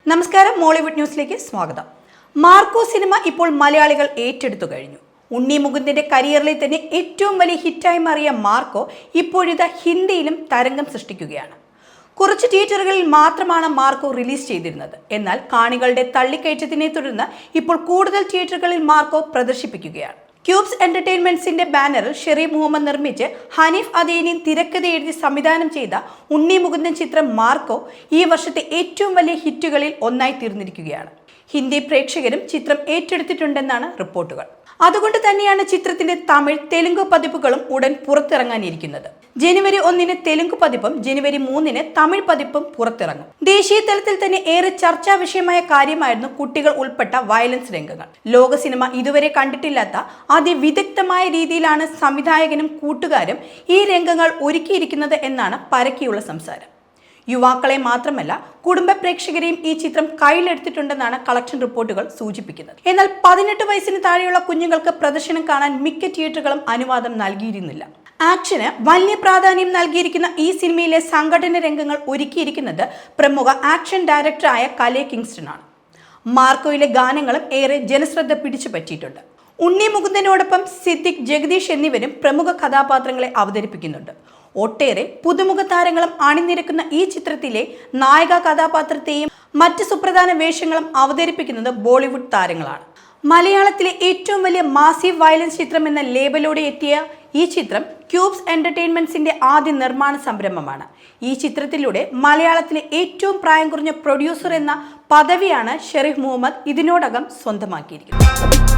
നമസ്കാരം, മോളിവുഡ് ന്യൂസിലേക്ക് സ്വാഗതം. മാർക്കോ സിനിമ ഇപ്പോൾ മലയാളികൾ ഏറ്റെടുത്തു കഴിഞ്ഞു. ഉണ്ണി മുകുന്ദന്റെ കരിയറിലെ തന്നെ ഏറ്റവും വലിയ ഹിറ്റായി മാറിയ മാർക്കോ ഇപ്പോഴിതാ ഹിന്ദിയിലും തരംഗം സൃഷ്ടിക്കുകയാണ്. കുറച്ച് തിയേറ്ററുകളിൽ മാത്രമാണ് മാർക്കോ റിലീസ് ചെയ്തിരുന്നത്. എന്നാൽ കാണികളുടെ തള്ളിക്കയറ്റത്തിനെ തുടർന്ന് ഇപ്പോൾ കൂടുതൽ തിയേറ്ററുകളിൽ മാർക്കോ പ്രദർശിപ്പിക്കുകയാണ്. ക്യൂബ്സ് എന്റർടൈൻമെന്റ്സിന്റെ ബാനറിൽ ഷെരീഫ് മുഹമ്മദ് നിർമ്മിച്ച് ഹനീഫ് അദേനിൻ തിരക്കഥ എഴുതി സംവിധാനം ചെയ്ത ഉണ്ണി മുകുന്ദൻ ചിത്രം മാർക്കോ ഈ വർഷത്തെ ഏറ്റവും വലിയ ഹിറ്റുകളിൽ ഒന്നായി തീർന്നിരിക്കുകയാണ്. ഹിന്ദി പ്രേക്ഷകരും ചിത്രം ഏറ്റെടുത്തിട്ടുണ്ടെന്നാണ് റിപ്പോർട്ടുകൾ. അതുകൊണ്ട് തന്നെയാണ് ചിത്രത്തിന്റെ തമിഴ്, തെലുങ്ക് പതിപ്പുകളും ഉടൻ പുറത്തിറങ്ങാനിരിക്കുന്നത്. ജനുവരി 1 തെലുങ്ക് പതിപ്പും ജനുവരി 3 തമിഴ് പതിപ്പും പുറത്തിറങ്ങും. ദേശീയ തലത്തിൽ തന്നെ ഏറെ ചർച്ചാ വിഷയമായ കാര്യമായിരുന്നു കുട്ടികൾ ഉൾപ്പെട്ട വയലൻസ് രംഗങ്ങൾ. ലോക സിനിമ ഇതുവരെ കണ്ടിട്ടില്ലാത്ത അതിവിദഗ്ധമായ രീതിയിലാണ് സംവിധായകനും കൂട്ടുകാരും ഈ രംഗങ്ങൾ ഒരുക്കിയിരിക്കുന്നത് എന്നാണ് പരക്കെയുള്ള സംസാരം. യുവാക്കളെ മാത്രമല്ല കുടുംബ പ്രേക്ഷകരെയും ഈ ചിത്രം കയ്യിലെടുത്തിട്ടുണ്ടെന്നാണ് കളക്ഷൻ റിപ്പോർട്ടുകൾ സൂചിപ്പിക്കുന്നത്. എന്നാൽ 18 വയസ്സിന് താഴെയുള്ള കുഞ്ഞുങ്ങൾക്ക് പ്രദർശനം കാണാൻ മിക്ക തിയേറ്ററുകളും അനുവാദം നൽകിയിരുന്നില്ല. ആക്ഷന് വലിയ പ്രാധാന്യം നൽകിയിരിക്കുന്ന ഈ സിനിമയിലെ സംഘടന രംഗങ്ങൾ ഒരുക്കിയിരിക്കുന്നത് പ്രമുഖ ആക്ഷൻ ഡയറക്ടറായ കലെ കിങ്സ്റ്റൺ ആണ്. മാർക്കോയിലെ ഗാനങ്ങളും ഏറെ ജനശ്രദ്ധ പിടിച്ചു പറ്റിയിട്ടുണ്ട്. ഉണ്ണി മുകുന്ദനോടൊപ്പം സിദ്ദിഖ്, ജഗദീഷ് എന്നിവരും പ്രമുഖ കഥാപാത്രങ്ങളെ അവതരിപ്പിക്കുന്നുണ്ട്. ഒട്ടേറെ പുതുമുഖ താരങ്ങളും അണിനിരക്കുന്ന ഈ ചിത്രത്തിലെ നായിക കഥാപാത്രത്തെയും മറ്റ് സുപ്രധാന വേഷങ്ങളും അവതരിപ്പിക്കുന്നത് ബോളിവുഡ് താരങ്ങളാണ്. മലയാളത്തിലെ ഏറ്റവും വലിയ മാസീവ് വയലൻസ് ചിത്രം എന്ന ലേബലോടെ എത്തിയ ഈ ചിത്രം ക്യൂബ്സ് എന്റർടൈൻമെന്റ്സിന്റെ ആദ്യ നിർമ്മാണ സംരംഭമാണ്. ഈ ചിത്രത്തിലൂടെ മലയാളത്തിലെ ഏറ്റവും പ്രായം കുറഞ്ഞ പ്രൊഡ്യൂസർ എന്ന പദവിയാണ് ഷെരീഫ് മുഹമ്മദ് ഇതിനോടകം സ്വന്തമാക്കിയിരിക്കുന്നത്.